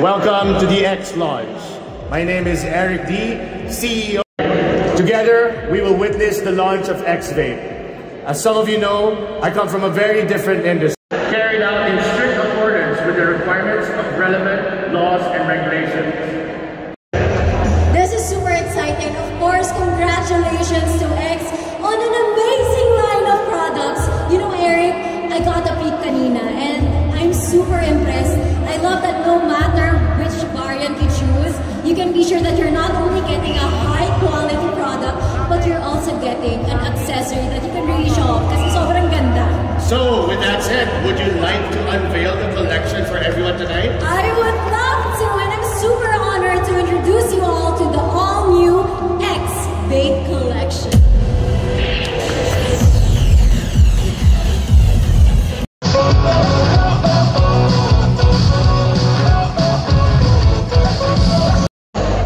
Welcome to the X Launch. My name is Eric D, CEO. Together, we will witness the launch of X-Vape. As some of you know, I come from a very different industry, carried out in strict accordance with the requirements of relevant laws and regulations. This is super exciting. Of course, congratulations to X on an amazing line of products. You know, Eric, I got a peek kanina and I'm super impressed. I love that no matter which variant you choose, you can be sure that you're not only getting a high quality product, but you're also getting an accessory that you can really show off kasi sobrang ganda. So, with that said, would you like to unveil the collection for everyone tonight? I would love to, and I'm super honored to introduce you all to the all-new X-Vape collection.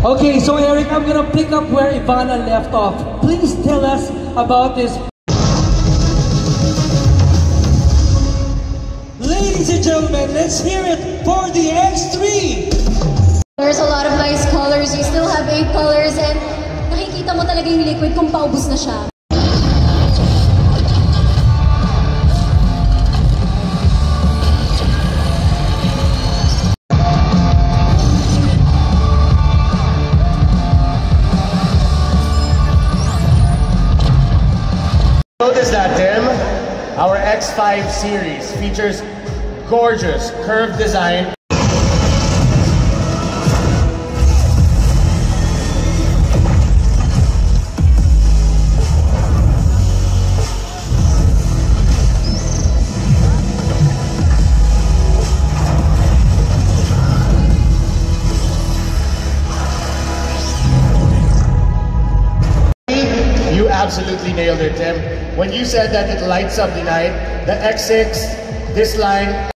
Okay, so Eric, I'm gonna pick up where Ivana left off. Please tell us about this. Ladies and gentlemen, let's hear it for the X3! There's a lot of nice colors. You still have 8 colors and nakikita mo talaga yung liquid kung paubos na siya. Notice that, Tim, our X5 series features gorgeous curved design. You absolutely nailed it, Tim. When you said that it lights up the night, the X6, this line,